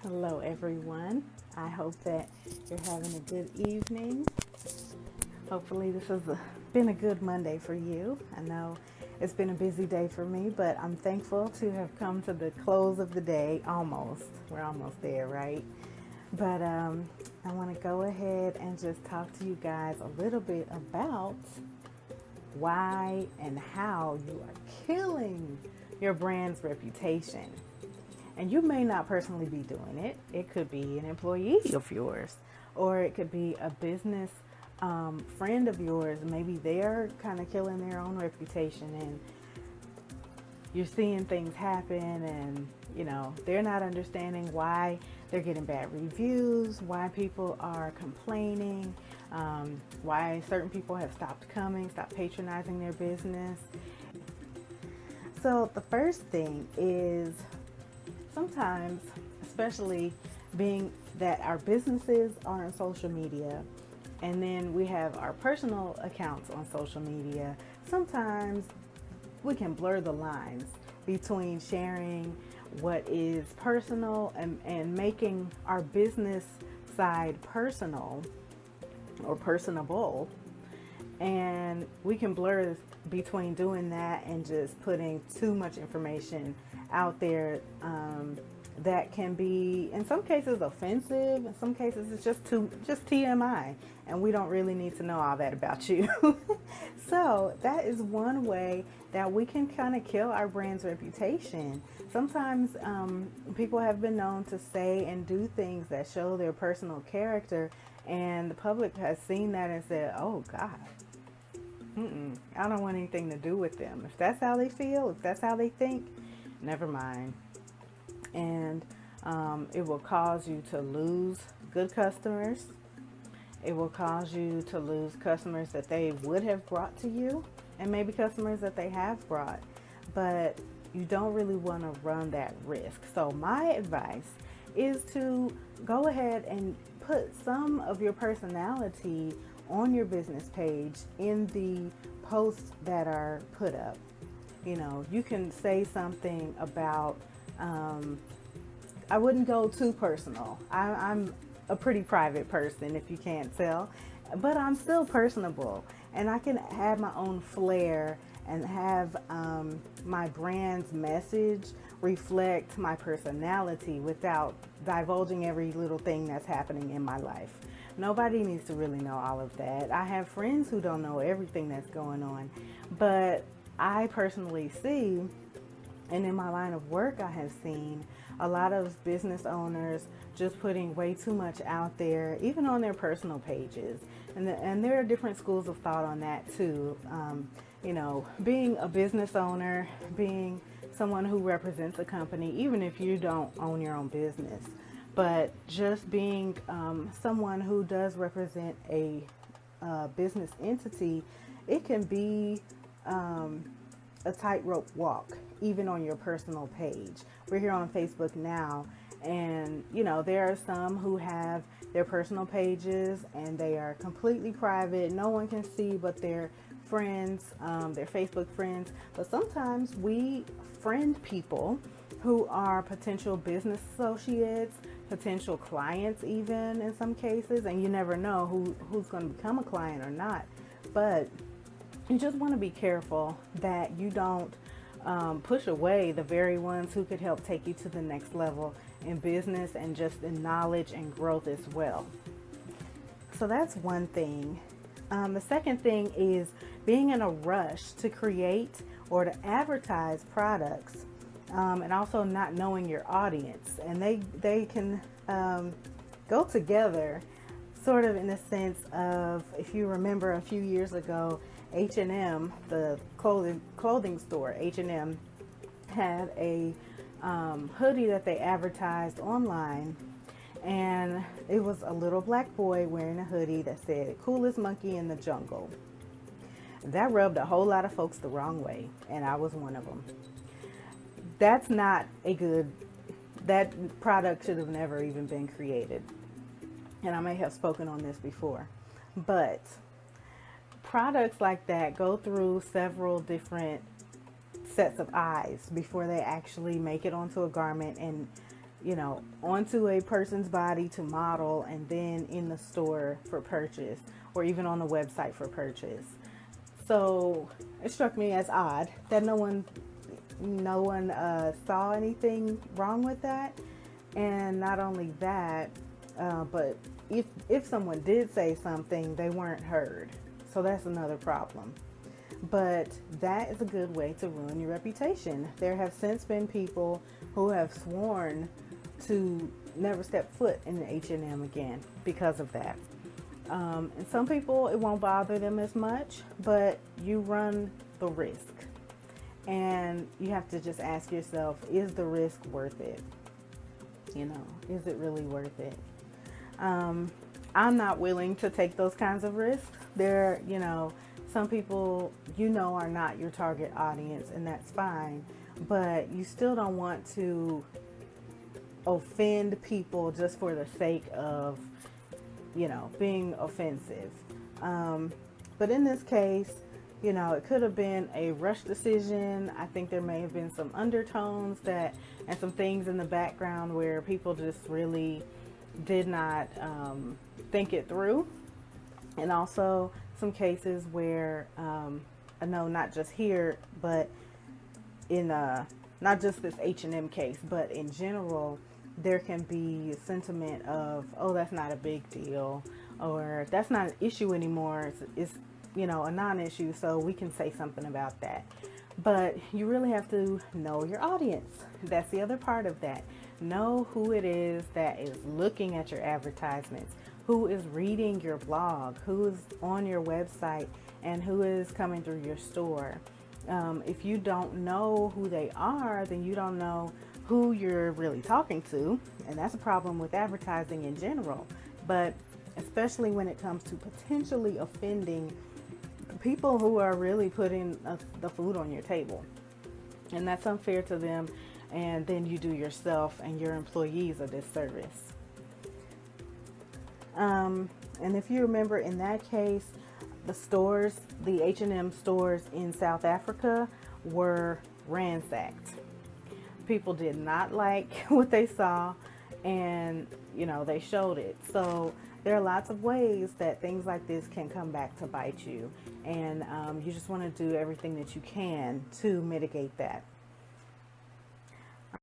Hello, everyone. I hope that you're having a good evening. Hopefully, this has been a good Monday for you. I know it's been a busy day for me, but I'm thankful to have come to the close of the day. Almost. We're almost there, right? But I want to go ahead and just talk to you guys a little bit about why and how you are killing your brand's reputation. And you may not personally be doing it. It could be an employee of yours, or it could be a business friend of yours. Maybe they're kind of killing their own reputation, and you're seeing things happen, and they're not understanding why they're getting bad reviews, why people are complaining, why certain people have stopped coming, stopped patronizing their business. So the first thing is, sometimes, especially being that our businesses are on social media and then we have our personal accounts on social media, sometimes we can blur the lines between sharing what is personal and making our business side personal or personable. And we can blur between doing that and just putting too much information out there that can be, in some cases, offensive. In some cases, it's just TMI, and we don't really need to know all that about you. So that is one way that we can kind of kill our brand's reputation. Sometimes people have been known to say and do things that show their personal character, and the public has seen that and said, "Oh God, I don't want anything to do with them." If that's how they feel, if that's how they think, never mind. And it will cause you to lose good customers. It will cause you to lose customers that they would have brought to you, and maybe customers that they have brought. But you don't really want to run that risk. So my advice is to go ahead and put some of your personality on your business page in the posts that are put up. You can say something about, I wouldn't go too personal. I'm a pretty private person, if you can't tell, but I'm still personable, and I can have my own flair and have my brand's message reflect my personality without divulging every little thing that's happening in my life. Nobody needs to really know all of that. I have friends who don't know everything that's going on, but I personally see, and in my line of work, I have seen a lot of business owners just putting way too much out there, even on their personal pages. And there are different schools of thought on that too. Being a business owner, being someone who represents a company, even if you don't own your own business, but just being someone who does represent a business entity, it can be a tightrope walk, even on your personal page. We're here on Facebook now, and there are some who have their personal pages and they are completely private. No one can see but their friends, their Facebook friends. But sometimes we friend people who are potential business associates, potential clients, even in some cases, and you never know who's going to become a client or not. But you just want to be careful that you don't push away the very ones who could help take you to the next level in business and just in knowledge and growth as well. So that's one thing. The second thing is being in a rush to create or to advertise products, and also not knowing your audience. And they can go together, sort of in the sense of, if you remember a few years ago, H&M, the clothing store, H&M, had a hoodie that they advertised online, and it was a little black boy wearing a hoodie that said "coolest monkey in the jungle." That rubbed a whole lot of folks the wrong way, and I was one of them. That's not that product should have never even been created, and I may have spoken on this before, but products like that go through several different sets of eyes before they actually make it onto a garment and onto a person's body to model and then in the store for purchase or even on the website for purchase. So it struck me as odd that no one saw anything wrong with that. And not only that, but if someone did say something, they weren't heard. So that's another problem. But that is a good way to ruin your reputation. There have since been people who have sworn to never step foot in the H&M again because of that. And some people, it won't bother them as much, but you run the risk. And you have to just ask yourself, is the risk worth it? Is it really worth it? I'm not willing to take those kinds of risks. Some people, are not your target audience, and that's fine. But you still don't want to offend people just for the sake of, being offensive. But in this case, it could have been a rush decision. I think there may have been some undertones and some things in the background where people just really did not think it through. And also some cases where, I know not just here, but in not just this H&M case, but in general, there can be a sentiment of, oh, that's not a big deal, or that's not an issue anymore. It's a non-issue, so we can say something about that. But you really have to know your audience. That's the other part of that. Know who it is that is looking at your advertisements, who is reading your blog, who is on your website, and who is coming through your store. If you don't know who they are, then you don't know who you're really talking to, and that's a problem with advertising in general, but especially when it comes to potentially offending people who are really putting the food on your table. And that's unfair to them, and then you do yourself and your employees a disservice. And if you remember, in that case, the H&M stores in South Africa were ransacked. People did not like what they saw, and they showed it. So there are lots of ways that things like this can come back to bite you, and you just want to do everything that you can to mitigate that.